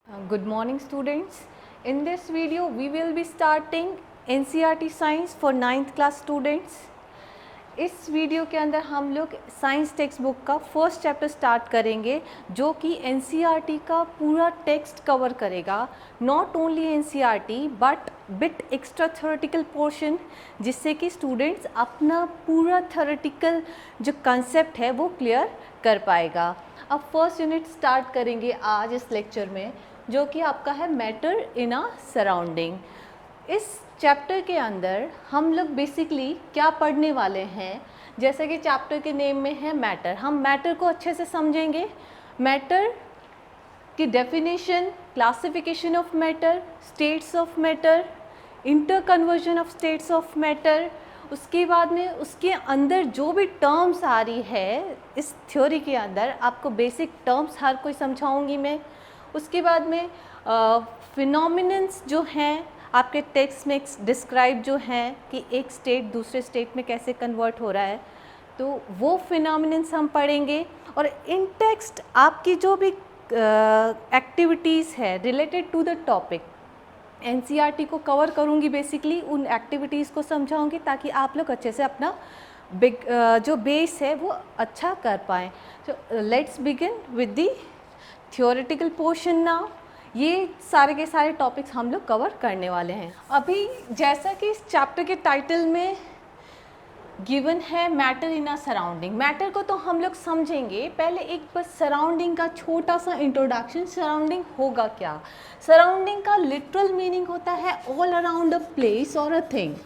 Good morning students. In this video we will be starting NCERT Science for 9th class students. इस video के अंदर हम लोग science text book का first chapter start करेंगे जो कि NCERT का पूरा टेक्स्ट कवर करेगा. Not only NCERT but bit extra theoretical portion, जिससे कि स्टूडेंट्स अपना पूरा थ्योरेटिकल जो कंसेप्ट है वो क्लियर कर पाएगा. अब फर्स्ट यूनिट स्टार्ट करेंगे आज इस लेक्चर में, जो कि आपका है मैटर इन अ सराउंडिंग. इस चैप्टर के अंदर हम लोग बेसिकली क्या पढ़ने वाले हैं, जैसे कि चैप्टर के नेम में है मैटर. हम मैटर को अच्छे से समझेंगे. मैटर की definition, classification of matter, states of matter, inter conversion of states of matter. उसके बाद में उसके अंदर जो भी टर्म्स आ रही है इस थ्योरी के अंदर, आपको बेसिक टर्म्स हर कोई समझाऊंगी मैं. उसके बाद में फिनोमिनन्स जो हैं आपके टेक्स्ट में डिस्क्राइब जो हैं कि एक स्टेट दूसरे स्टेट में कैसे कन्वर्ट हो रहा है, तो वो फिनोमिनन्स हम पढ़ेंगे. और इन टेक्स्ट आपकी जो भी एक्टिविटीज़ है related to the topic NCERT को कवर करूँगी. बेसिकली उन एक्टिविटीज़ को समझाऊँगी ताकि आप लोग अच्छे से अपना जो बेस है वो अच्छा कर पाएँ. तो let's begin with the theoretical portion now. ये सारे के सारे टॉपिक्स हम लोग कवर करने वाले हैं. अभी जैसा कि इस चैप्टर के टाइटल में गिवन है matter in a surrounding. Matter को तो हम लोग समझेंगे. पहले एक बस सराउंडिंग का छोटा सा इंट्रोडक्शन. सराउंडिंग होगा क्या? सराउंडिंग का लिटरल मीनिंग होता है ऑल अराउंड अ प्लेस और अ थिंग.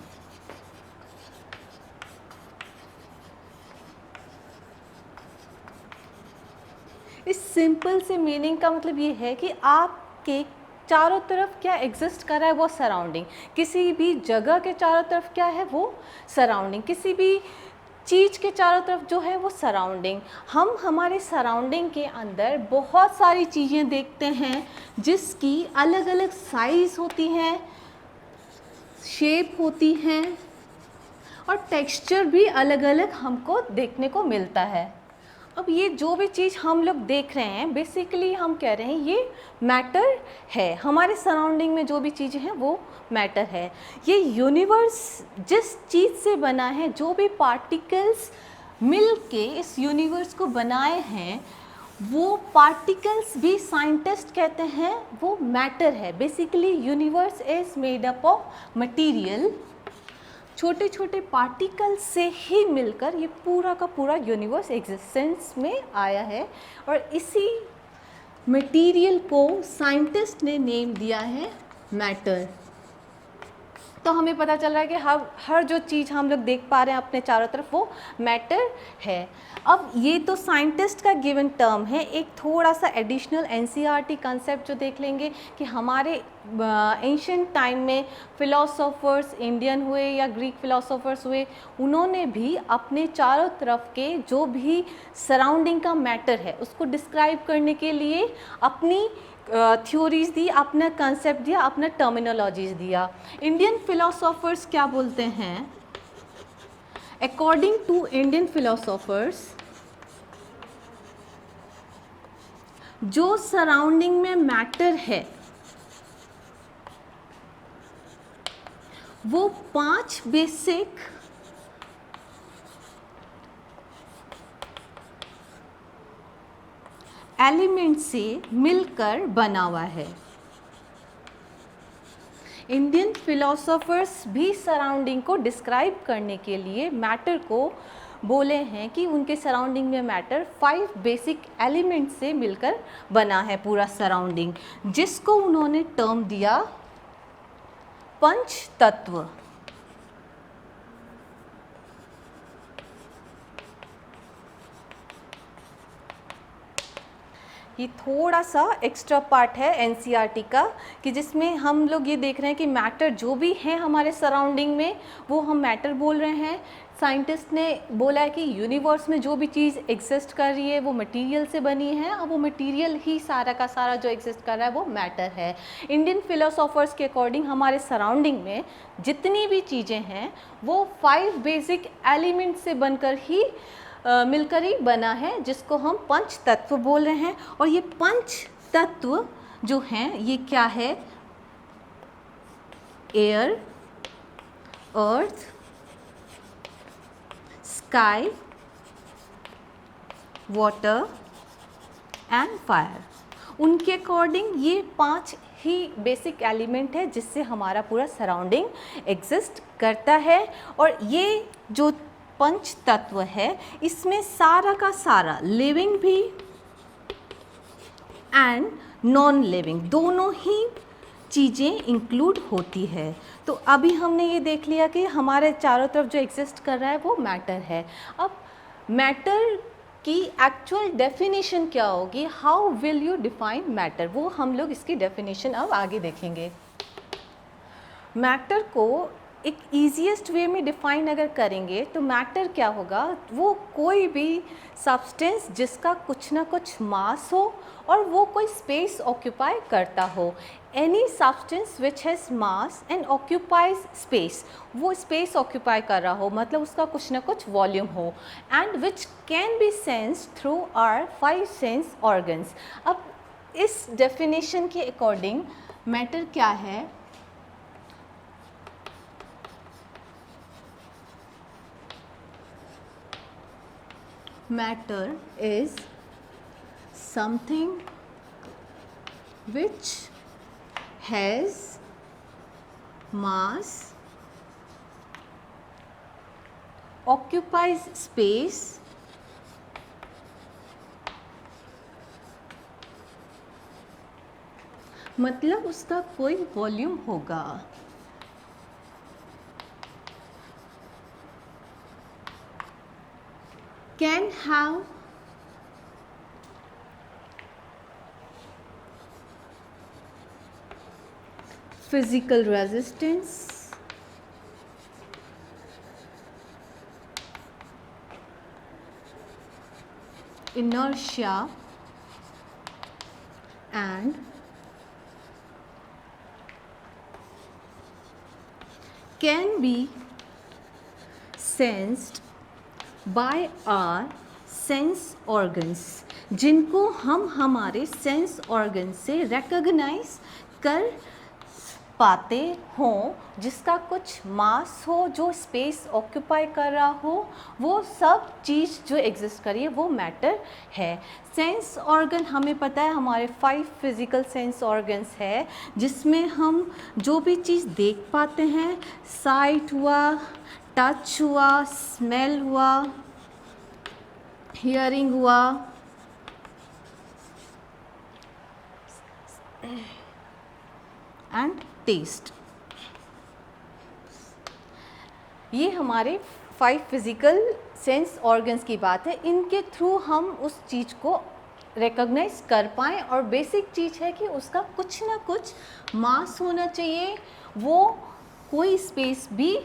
इस सिंपल से मीनिंग का मतलब ये है कि आपके चारों तरफ क्या एग्जिस्ट कर रहा है वो सराउंडिंग. किसी भी जगह के चारों तरफ क्या है वो सराउंडिंग. किसी भी चीज़ के चारों तरफ जो है वो सराउंडिंग. हम हमारे सराउंडिंग के अंदर बहुत सारी चीज़ें देखते हैं जिसकी अलग अलग साइज़ होती हैं, शेप होती हैं और टेक्सचर भी अलग अलग हमको देखने को मिलता है. अब ये जो भी चीज़ हम लोग देख रहे हैं बेसिकली हम कह रहे हैं ये मैटर है. हमारे सराउंडिंग में जो भी चीज़ें हैं वो मैटर है. ये यूनिवर्स जिस चीज़ से बना है, जो भी पार्टिकल्स मिल के इस यूनिवर्स को बनाए हैं, वो पार्टिकल्स भी साइंटिस्ट कहते हैं वो मैटर है. Basically universe is made up of material. छोटे छोटे पार्टिकल्स से ही मिलकर ये पूरा का पूरा यूनिवर्स एग्जिस्टेंस में आया है. और इसी मटेरियल को साइंटिस्ट ने नेम दिया है मैटर. तो हमें पता चल रहा है कि हर जो चीज़ हम लोग देख पा रहे हैं अपने चारों तरफ वो मैटर है. अब ये तो साइंटिस्ट का गिवन टर्म है. एक थोड़ा सा एडिशनल NCERT कंसेप्ट जो देख लेंगे कि हमारे एंशिएंट टाइम में फिलोसोफर्स इंडियन हुए या ग्रीक फिलोसोफर्स हुए, उन्होंने भी अपने चारों तरफ के जो भी सराउंडिंग का मैटर है उसको डिस्क्राइब करने के लिए अपनी थ्योरीज दी, अपना कंसेप्ट दिया, अपना टर्मिनोलॉजीज दिया. इंडियन फिलोसोफर्स क्या बोलते हैं? अकॉर्डिंग टू इंडियन फिलोसोफर्स, जो सराउंडिंग में मैटर है वो 5 बेसिक एलिमेंट से मिलकर बना हुआ है. इंडियन फिलोसोफर्स भी सराउंडिंग को डिस्क्राइब करने के लिए मैटर को बोले हैं कि उनके सराउंडिंग में मैटर 5 बेसिक एलिमेंट से मिलकर बना है पूरा सराउंडिंग, जिसको उन्होंने टर्म दिया पंच तत्व. ये थोड़ा सा एक्स्ट्रा पार्ट है NCERT का कि जिसमें हम लोग ये देख रहे हैं कि मैटर जो भी है हमारे सराउंडिंग में वो हम मैटर बोल रहे हैं. साइंटिस्ट ने बोला है कि यूनिवर्स में जो भी चीज़ एग्जिस्ट कर रही है वो मटेरियल से बनी है और वो मटेरियल ही सारा का सारा जो एग्जिस्ट कर रहा है वो मैटर है. इंडियन फिलोसोफर्स के अकॉर्डिंग हमारे सराउंडिंग में जितनी भी चीज़ें हैं वो 5 बेसिक एलिमेंट से बनकर ही मिलकर ही बना है, जिसको हम पंच तत्व बोल रहे हैं. और ये पंच तत्व जो हैं ये क्या है, air, earth, sky, water and fire. उनके अकॉर्डिंग ये 5 ही बेसिक एलिमेंट है जिससे हमारा पूरा सराउंडिंग एग्जिस्ट करता है। और ये जो पंच तत्व है इसमें सारा का सारा लिविंग भी एंड नॉन लिविंग दोनों ही चीज़ें इंक्लूड होती है। तो अभी हमने ये देख लिया कि हमारे चारों तरफ जो एग्जिस्ट कर रहा है वो मैटर है। अब मैटर की एक्चुअल डेफिनेशन क्या होगी, how will you define matter, वो हम लोग इसकी डेफिनेशन अब आगे देखेंगे। मैटर को एक ईजीएस्ट वे में डिफाइन अगर करेंगे तो मैटर क्या होगा, वो कोई भी सब्सटेंस जिसका कुछ ना कुछ मास हो और वो कोई स्पेस ऑक्यूपाई करता हो। Any substance which has mass and occupies space, वो स्पेस ऑक्यूपाई कर रहा हो मतलब उसका कुछ ना कुछ वॉल्यूम हो, and which can be sensed through our 5 sense organs. अब इस डेफिनेशन के अकॉर्डिंग मैटर क्या है, matter is something which has mass, occupies space, मतलब उसका कोई वॉल्यूम होगा, can have physical resistance, inertia and can be sensed by our sense organs, जिनको हम हमारे सेंस ऑर्गन से रिकॉग्नाइज कर पाते हों, जिसका कुछ मास हो, जो स्पेस ऑक्यूपाई कर रहा हो, वो सब चीज़ जो एग्जिस्ट करी है वो मैटर है। सेंस ऑर्गन हमें पता है हमारे 5 फिज़िकल सेंस ऑर्गन्स है जिसमें हम जो भी चीज़ देख पाते हैं, साइट हुआ, टच हुआ, स्मेल हुआ, हियरिंग हुआ, एंड टेस्ट, ये हमारे 5 फिज़िकल सेंस ऑर्गन्स की बात है। इनके थ्रू हम उस चीज़ को रिकॉग्नाइज कर पाएँ और बेसिक चीज़ है कि उसका कुछ ना कुछ मास होना चाहिए, वो कोई स्पेस भी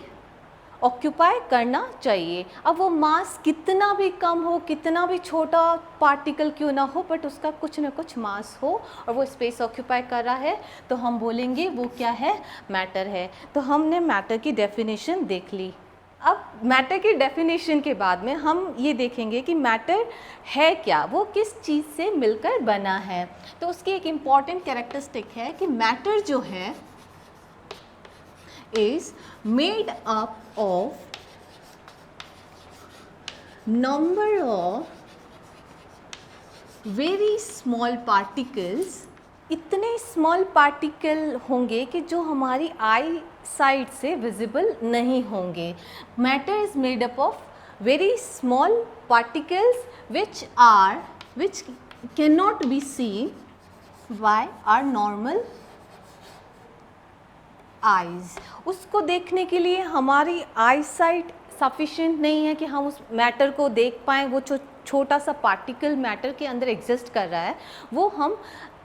ऑक्यूपाई करना चाहिए। अब वो मास कितना भी कम हो, कितना भी छोटा पार्टिकल क्यों ना हो, बट उसका कुछ ना कुछ मास हो और वो स्पेस ऑक्यूपाई कर रहा है तो हम बोलेंगे वो क्या है, मैटर है। तो हमने मैटर की डेफिनेशन देख ली। अब मैटर की डेफिनेशन के बाद में हम ये देखेंगे कि मैटर है क्या, वो किस चीज़ से मिलकर बना है। तो उसकी एक इम्पॉर्टेंट कैरेक्टरिस्टिक है कि मैटर जो है is made up of number of very small particles, इतने स्मॉल पार्टिकल होंगे कि जो हमारी आई साइट से विजिबल नहीं होंगे। Matter is made up of very small particles which cannot be seen by our normal eyes. उसको देखने के लिए हमारी आई साइट सफिशिएंट नहीं है कि हम उस मैटर को देख पाएँ। वो छोटा सा पार्टिकल मैटर के अंदर एग्जिस्ट कर रहा है, वो हम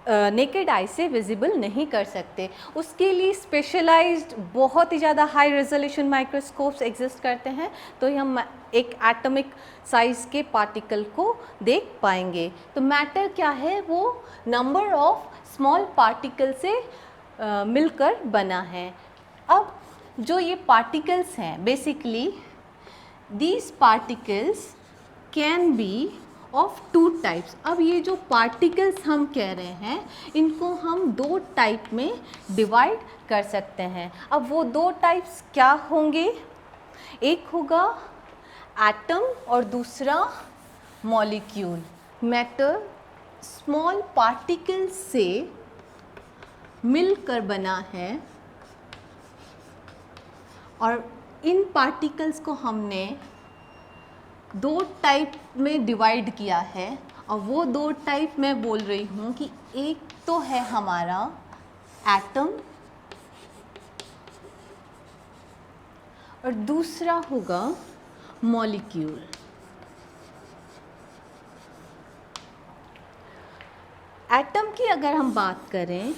नेकेड आई से विजिबल नहीं कर सकते। उसके लिए स्पेशलाइज्ड बहुत ही ज़्यादा हाई रेजोल्यूशन माइक्रोस्कोप्स एग्जिस्ट करते हैं, तो हम एक एटॉमिक साइज़ के पार्टिकल को देख पाएंगे। तो मैटर क्या है, वो नंबर ऑफ स्मॉल पार्टिकल से मिलकर बना है। अब जो ये पार्टिकल्स हैं, basically these particles can be of two types. अब ये जो पार्टिकल्स हम कह रहे हैं इनको हम दो टाइप में डिवाइड कर सकते हैं। अब वो दो टाइप्स क्या होंगे, एक होगा एटम और दूसरा मॉलिक्यूल। मैटर स्मॉल पार्टिकल्स से मिलकर बना है और इन पार्टिकल्स को हमने दो टाइप में डिवाइड किया है। और वो दो टाइप मैं बोल रही हूँ कि एक तो है हमारा एटम और दूसरा होगा मॉलिक्यूल। एटम की अगर हम बात करें,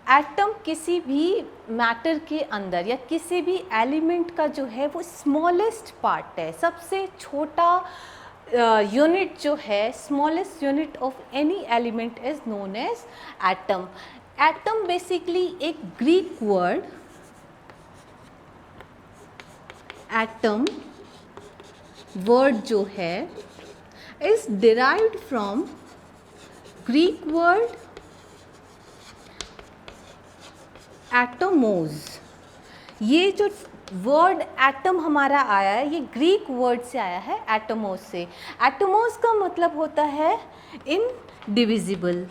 एटम किसी भी मैटर के अंदर या किसी भी एलिमेंट का जो है वो स्मॉलेस्ट पार्ट है, सबसे छोटा यूनिट जो है, smallest unit of any element is known as atom. Atom basically एक ग्रीक वर्ड, एटम वर्ड जो है is derived from Greek word atomos. ये जो वर्ड एटम हमारा आया है ये ग्रीक वर्ड से आया है, एटोमोस से। एटोमोस का मतलब होता है इनडिविजिबल।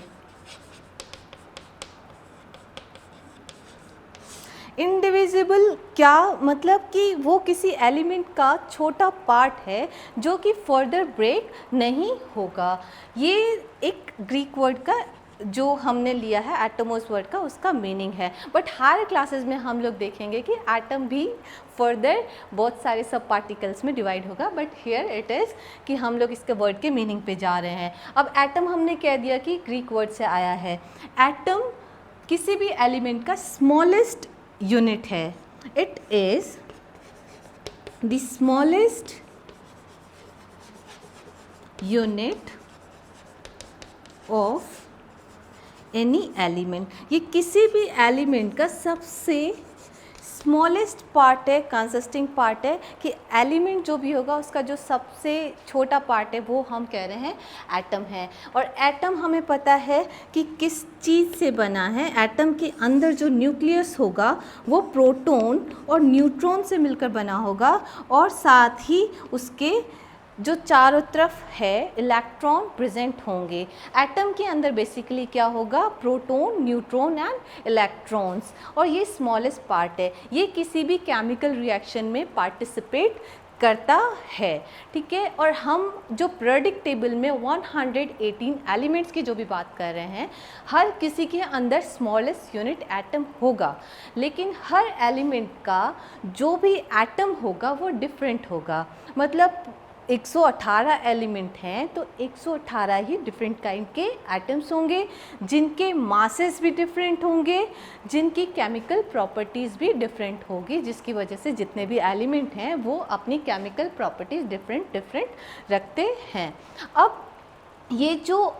इनडिविजिबल क्या मतलब कि वो किसी एलिमेंट का छोटा पार्ट है जो कि फर्दर ब्रेक नहीं होगा। ये एक ग्रीक वर्ड का जो हमने लिया है एटोमोस वर्ड का, उसका मीनिंग है। बट हायर क्लासेस में हम लोग देखेंगे कि एटम भी फर्दर बहुत सारे सब पार्टिकल्स में डिवाइड होगा, बट हियर इट इज़ कि हम लोग इसके वर्ड के मीनिंग पे जा रहे हैं। अब एटम हमने कह दिया कि ग्रीक वर्ड से आया है। एटम किसी भी एलिमेंट का स्मॉलेस्ट यूनिट है। It is the smallest unit of any element. ये किसी भी एलिमेंट का सबसे स्मॉलेस्ट पार्ट है, कंसिस्टिंग पार्ट है कि एलिमेंट जो भी होगा उसका जो सबसे छोटा पार्ट है वो हम कह रहे हैं एटम है। और एटम हमें पता है कि किस चीज़ से बना है। एटम के अंदर जो न्यूक्लियस होगा वो प्रोटॉन और न्यूट्रॉन से मिलकर बना होगा और साथ ही उसके जो चारों तरफ है इलेक्ट्रॉन प्रेजेंट होंगे। एटम के अंदर बेसिकली क्या होगा, प्रोटॉन, न्यूट्रॉन एंड इलेक्ट्रॉन्स। और ये स्मॉलेस्ट पार्ट है, ये किसी भी केमिकल रिएक्शन में पार्टिसिपेट करता है, ठीक है। और हम जो पीरियोडिक टेबल में 118 एलिमेंट्स की जो भी बात कर रहे हैं, हर किसी के अंदर स्मॉलेस्ट यूनिट एटम होगा, लेकिन हर एलिमेंट का जो भी एटम होगा वो डिफरेंट होगा। मतलब 118 एलिमेंट हैं तो 118 ही डिफरेंट काइंड के एटम्स होंगे, जिनके मासेस भी डिफरेंट होंगे, जिनकी केमिकल प्रॉपर्टीज़ भी डिफरेंट होगी, जिसकी वजह से जितने भी एलिमेंट हैं वो अपनी केमिकल प्रॉपर्टीज़ डिफरेंट रखते हैं। अब ये जो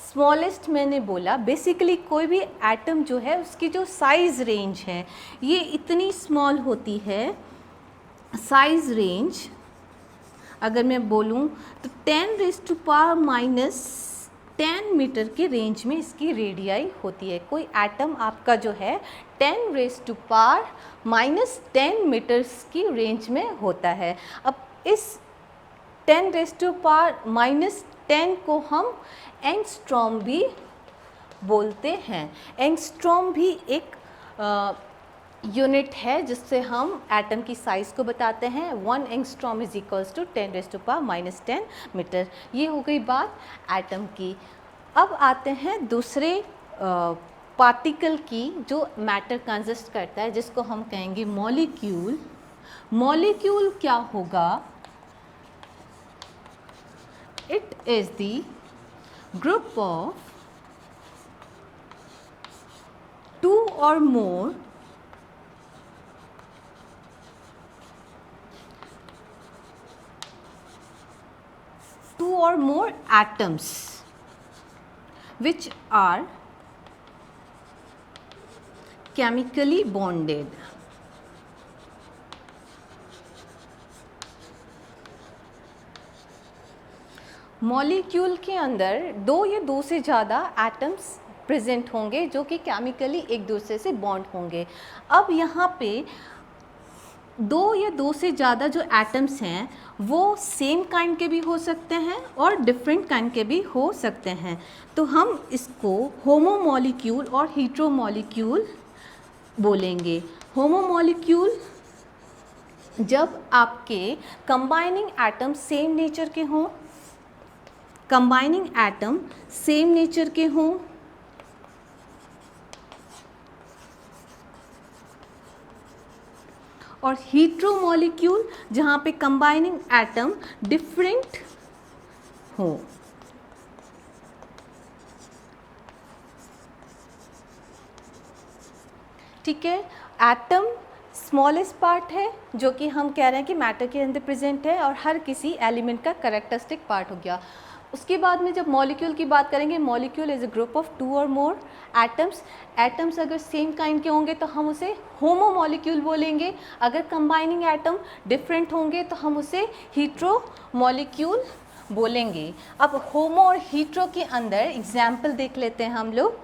स्मॉलेस्ट मैंने बोला, बेसिकली कोई भी एटम जो है उसकी जो साइज़ रेंज है ये इतनी स्मॉल होती है। साइज़ रेंज अगर मैं बोलूँ तो 10⁻⁻10 मीटर के रेंज में इसकी रेडियाई होती है। कोई एटम आपका जो है 10⁻⁻10 मीटर्स की रेंज में होता है। अब इस 10⁻⁻10 को हम एंगस्ट्रॉम भी बोलते हैं। एंगस्ट्रॉम भी एक यूनिट है जिससे हम एटम की साइज़ को बताते हैं। 1 angstrom is equals to 10⁻⁻10 metre. ये हो गई बात एटम की। अब आते हैं दूसरे पार्टिकल की जो मैटर कंसिस्ट करता है, जिसको हम कहेंगे मॉलिक्यूल। मॉलिक्यूल क्या होगा, it is the group of 2 or more atoms which are chemically bonded. Molecule के अंदर दो या दो से ज़्यादा एटम्स प्रेजेंट होंगे जो कि केमिकली एक दूसरे से बॉन्ड होंगे। अब यहाँ पे दो या दो से ज़्यादा जो एटम्स हैं वो सेम काइंड के भी हो सकते हैं और डिफरेंट काइंड के भी हो सकते हैं। तो हम इसको होमोमॉलिक्यूल और हेटेरोमॉलिक्यूल बोलेंगे। होमोमॉलिक्यूल जब आपके कंबाइनिंग एटम सेम नेचर के हों, कंबाइनिंग एटम सेम नेचर के हों, और हेटेरोमॉलिक्यूल जहाँ पे कंबाइनिंग एटम डिफरेंट हो। ठीक है, एटम स्मॉलेस्ट पार्ट है जो कि हम कह रहे हैं कि मैटर के अंदर प्रेजेंट है और हर किसी एलिमेंट का कैरेक्टरिस्टिक पार्ट हो गया। उसके बाद में जब मॉलिक्यूल की बात करेंगे, molecule is a group of two or more atoms. Atoms अगर सेम काइंड के होंगे तो हम उसे होमोमॉलिक्यूल बोलेंगे, अगर कंबाइनिंग एटम डिफरेंट होंगे तो हम उसे हेटेरोमॉलिक्यूल बोलेंगे। अब होमो और हेटेरो के अंदर एग्जाम्पल देख लेते हैं हम लोग।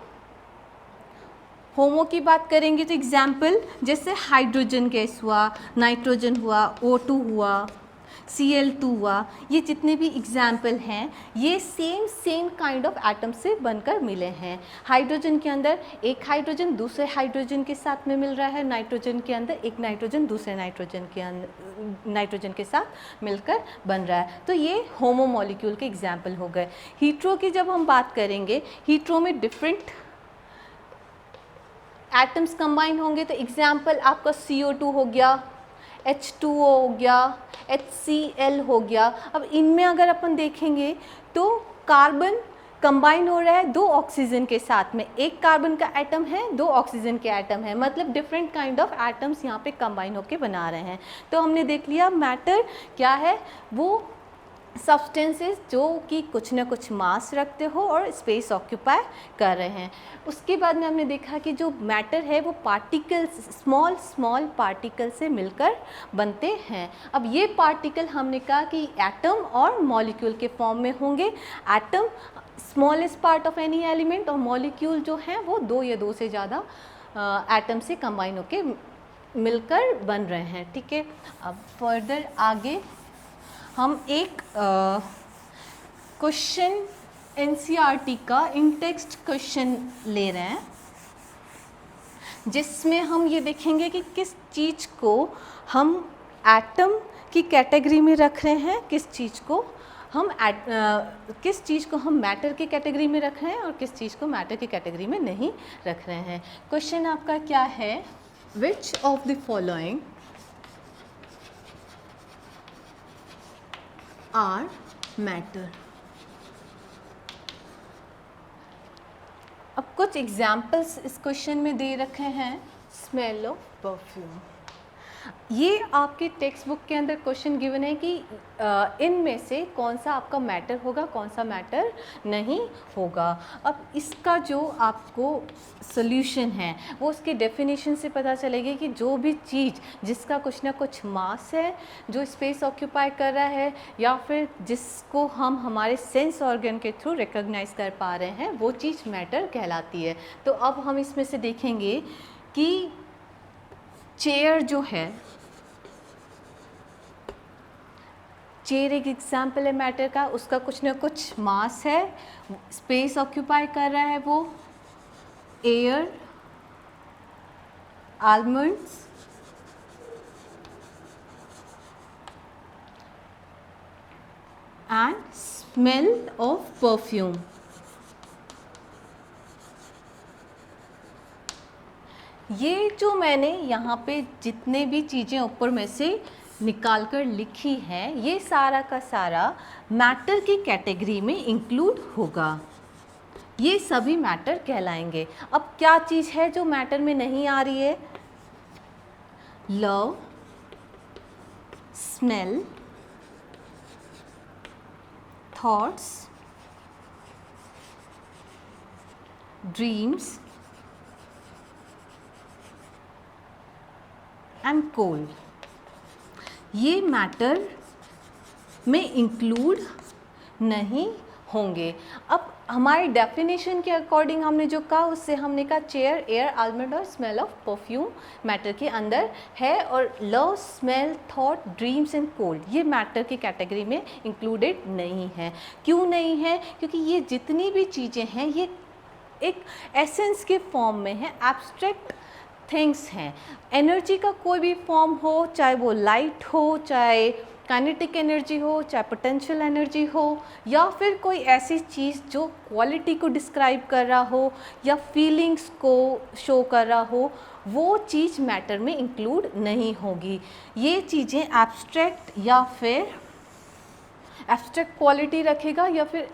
होमो की बात करेंगे तो एग्जाम्पल जैसे हाइड्रोजन गैस हुआ, नाइट्रोजन हुआ, O2 हुआ, Cl2 हुआ, ये जितने भी एग्जाम्पल हैं ये सेम काइंड ऑफ एटम से बनकर मिले हैं। हाइड्रोजन के अंदर एक हाइड्रोजन दूसरे हाइड्रोजन के साथ में मिल रहा है, नाइट्रोजन के अंदर एक नाइट्रोजन दूसरे नाइट्रोजन के साथ मिलकर बन रहा है। तो ये होमोमॉलिक्यूल के एग्जाम्पल हो गए। हेटेरो की जब हम बात करेंगे, हेटेरो में डिफरेंट एटम्स कंबाइन होंगे तो एग्जाम्पल आपका CO2 हो गया, H2O हो गया, HCl हो गया। अब इनमें अगर अपन देखेंगे तो कार्बन कंबाइन हो रहा है दो ऑक्सीजन के साथ में, एक कार्बन का एटम है दो ऑक्सीजन के एटम है, मतलब डिफरेंट काइंड ऑफ एटम्स यहाँ पे कंबाइन होके बना रहे हैं। तो हमने देख लिया मैटर क्या है, वो सब्सटेंसेस जो कि कुछ ना कुछ मास रखते हो और स्पेस ऑक्यूपाई कर रहे हैं। उसके बाद में हमने देखा कि जो मैटर है वो पार्टिकल्स, स्मॉल पार्टिकल से मिलकर बनते हैं। अब ये पार्टिकल हमने कहा कि एटम और मॉलिक्यूल के फॉर्म में होंगे। Atom smallest part of any element और मॉलिक्यूल जो हैं वो दो या दो से ज़्यादा एटम से कंबाइन होके मिलकर बन रहे हैं। ठीक है, अब फर्दर आगे हम एक क्वेश्चन NCERT का इन टेक्स्ट क्वेश्चन ले रहे हैं जिसमें हम ये देखेंगे कि किस चीज़ को हम एटम की कैटेगरी में रख रहे हैं, किस चीज़ को हम मैटर की कैटेगरी में रख रहे हैं और किस चीज़ को मैटर की कैटेगरी में नहीं रख रहे हैं। क्वेश्चन आपका क्या है, which of the following are matter. अब कुछ एग्जाम्पल्स इस क्वेश्चन में दे रखे हैं। स्मेल ऑफ परफ्यूम, ये आपके टेक्स्ट बुक के अंदर क्वेश्चन गिवन है कि इनमें से कौन सा आपका मैटर होगा, कौन सा मैटर नहीं होगा। अब इसका जो आपको सोल्यूशन है वो उसके डेफिनेशन से पता चलेगी कि जो भी चीज़ जिसका कुछ ना कुछ मास है, जो स्पेस ऑक्यूपाई कर रहा है या फिर जिसको हम हमारे सेंस ऑर्गन के थ्रू रिकॉग्नाइज कर पा रहे हैं, वो चीज़ मैटर कहलाती है। तो अब हम इसमें से देखेंगे कि चेयर जो है, चेयर एक एग्जाम्पल है मैटर का, उसका कुछ ना कुछ मास है, स्पेस ऑक्यूपाई कर रहा है वो air, almonds, and smell of perfume. ये जो मैंने यहाँ पे जितने भी चीज़ें ऊपर में से निकाल कर लिखी हैं, ये सारा का सारा मैटर की कैटेगरी में इंक्लूड होगा, ये सभी मैटर कहलाएंगे। अब क्या चीज़ है जो मैटर में नहीं आ रही है? Love, smell, thoughts, dreams and cold. ये मैटर में इंक्लूड नहीं होंगे। अब हमारी डेफिनेशन के अकॉर्डिंग हमने जो कहा उससे हमने कहा चेयर, एयर, आलमंड और स्मेल ऑफ परफ्यूम मैटर के अंदर है, और love, smell, thought, dreams and cold ये मैटर की कैटेगरी में इंक्लूडेड नहीं है। क्यों नहीं है? क्योंकि ये जितनी भी चीज़ें हैं ये एक एसेंस के फॉर्म में है, एब्स्ट्रैक्ट थिंग्स हैं। एनर्जी का कोई भी फॉर्म हो, चाहे वो लाइट हो, चाहे काइनेटिक एनर्जी हो, चाहे पोटेंशियल एनर्जी हो, या फिर कोई ऐसी चीज़ जो क्वालिटी को डिस्क्राइब कर रहा हो या फीलिंग्स को शो कर रहा हो, वो चीज़ मैटर में इंक्लूड नहीं होगी। ये चीज़ें एब्स्ट्रैक्ट या फिर एब्स्ट्रैक्ट क्वालिटी रखेगा, या फिर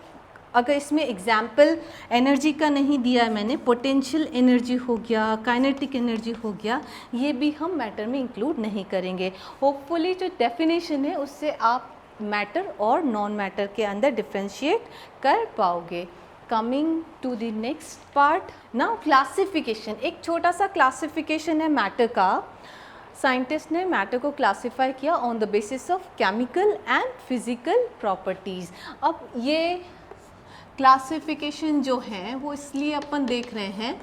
अगर इसमें एग्जाम्पल एनर्जी का नहीं दिया है मैंने, पोटेंशियल एनर्जी हो गया, काइनेटिक एनर्जी हो गया, ये भी हम मैटर में इंक्लूड नहीं करेंगे। होपफुली जो डेफिनेशन है उससे आप मैटर और नॉन मैटर के अंदर डिफ्रेंशिएट कर पाओगे। Coming to the next part, now classification. एक छोटा सा क्लासिफिकेशन है मैटर का। साइंटिस्ट ने मैटर को क्लासीफाई किया on the basis of chemical and physical properties. अब ये क्लासिफिकेशन जो है वो इसलिए अपन देख रहे हैं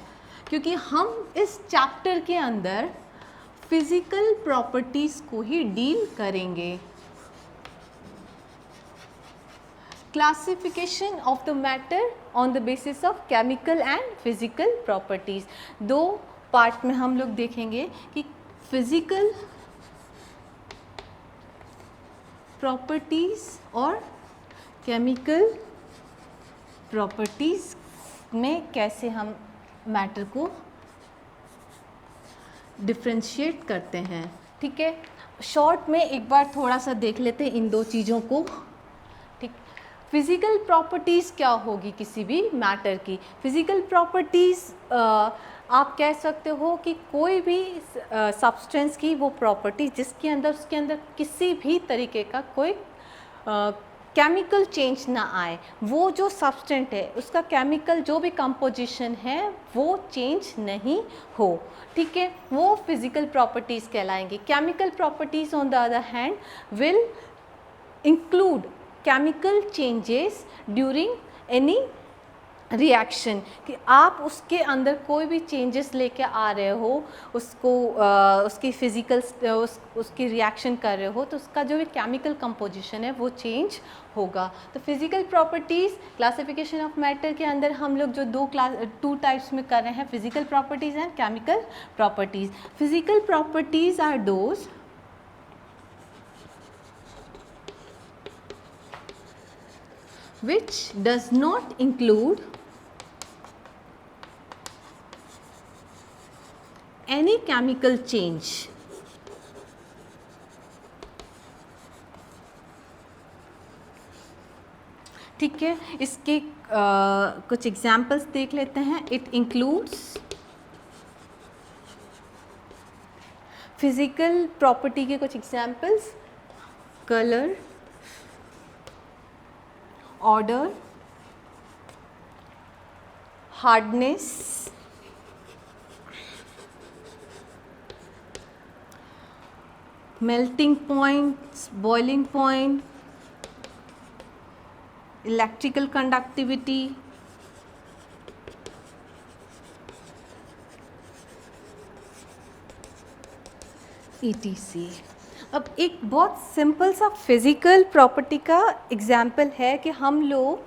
क्योंकि हम इस चैप्टर के अंदर फिजिकल प्रॉपर्टीज़ को ही डील करेंगे। Classification of the matter on the basis of chemical and physical properties. दो पार्ट में हम लोग देखेंगे कि फिजिकल प्रॉपर्टीज़ और केमिकल प्रॉपर्टीज़ में कैसे हम मैटर को डिफ्रेंशिएट करते हैं। ठीक है, शॉर्ट में एक बार थोड़ा सा देख लेते हैं इन दो चीज़ों को। ठीक, फिज़िकल प्रॉपर्टीज़ क्या होगी किसी भी मैटर की? फिज़िकल प्रॉपर्टीज़ आप कह सकते हो कि कोई भी सब्सटेंस की वो प्रॉपर्टी जिसके अंदर उसके अंदर किसी भी तरीके का कोई केमिकल चेंज ना आए, वो जो सब्सटेंट है उसका केमिकल जो भी कंपोजिशन है वो चेंज नहीं हो। ठीक है, वो फिजिकल प्रॉपर्टीज़ कहलाएंगी। Chemical properties on the other hand will include chemical changes during any reaction, कि आप उसके अंदर कोई भी चेंजेस लेके आ रहे हो, उसको उसकी फिज़िकल उसकी रिएक्शन कर रहे हो, तो उसका जो भी केमिकल कंपोजिशन है वो चेंज होगा। तो physical properties classification of matter के अंदर हम लोग जो टू टाइप्स में कर रहे हैं, physical properties and chemical properties. Physical properties are those which does not include any chemical change. ठीक है, इसके कुछ एग्जाम्पल्स देख लेते हैं। इट इंक्लूड्स फिजिकल प्रॉपर्टी के कुछ examples: colour, order, hardness, melting points, boiling point, electrical conductivity, etc. अब एक बहुत सिंपल सा फिज़िकल प्रॉपर्टी का एग्जाम्पल है कि हम लोग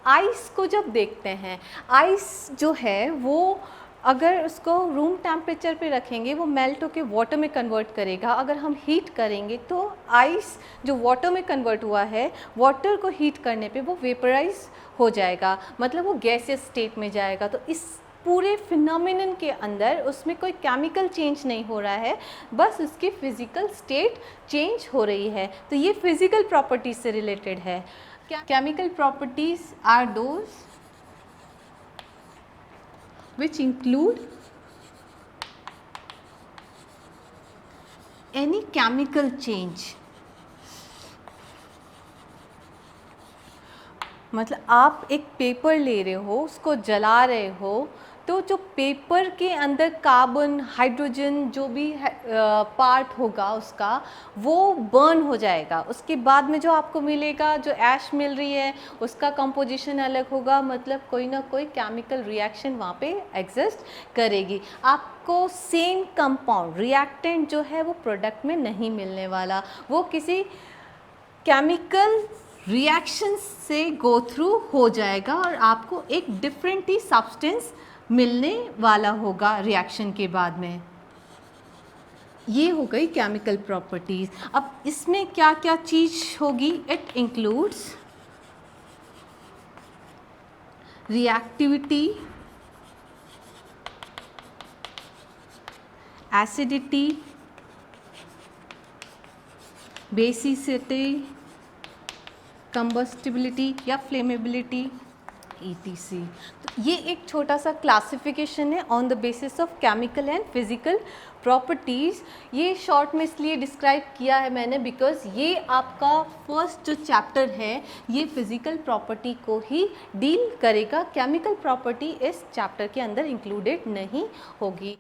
आइस को जब देखते हैं, आइस जो है वो अगर उसको रूम टेम्परेचर पे रखेंगे वो मेल्ट होकर वाटर में कन्वर्ट करेगा। अगर हम हीट करेंगे तो आइस जो वाटर में कन्वर्ट हुआ है, वाटर को हीट करने पे वो वेपराइज हो जाएगा, मतलब वो गैसियस स्टेट में जाएगा। तो इस पूरे फिनोमेनन के अंदर उसमें कोई केमिकल चेंज नहीं हो रहा है, बस उसकी फिज़िकल स्टेट चेंज हो रही है। तो ये फिज़िकल प्रॉपर्टीज से रिलेटेड है। Chemical properties are those which include any chemical change। मतलब आप एक पेपर ले रहे हो, उसको जला रहे हो, तो जो पेपर के अंदर कार्बन, हाइड्रोजन जो भी पार्ट होगा उसका, वो बर्न हो जाएगा। उसके बाद में जो आपको मिलेगा, जो ऐश मिल रही है, उसका कंपोजिशन अलग होगा, मतलब कोई ना कोई केमिकल रिएक्शन वहाँ पे एग्जिस्ट करेगी। आपको सेम कंपाउंड रिएक्टेंट जो है वो प्रोडक्ट में नहीं मिलने वाला, वो किसी केमिकल रिएक्शन से गो थ्रू हो जाएगा और आपको एक डिफरेंट ही सब्सटेंस मिलने वाला होगा रिएक्शन के बाद में। ये हो गई केमिकल प्रॉपर्टीज। अब इसमें क्या क्या चीज होगी? It includes reactivity, acidity, basicity, combustibility या फ्लेमेबिलिटी, ETC। तो ये एक छोटा सा क्लासिफिकेशन है on the basis of chemical and physical properties. ये शॉर्ट में इसलिए डिस्क्राइब किया है मैंने बिकॉज ये आपका फर्स्ट जो चैप्टर है ये फिजिकल प्रॉपर्टी को ही डील करेगा, केमिकल प्रॉपर्टी इस चैप्टर के अंदर इंक्लूडेड नहीं होगी।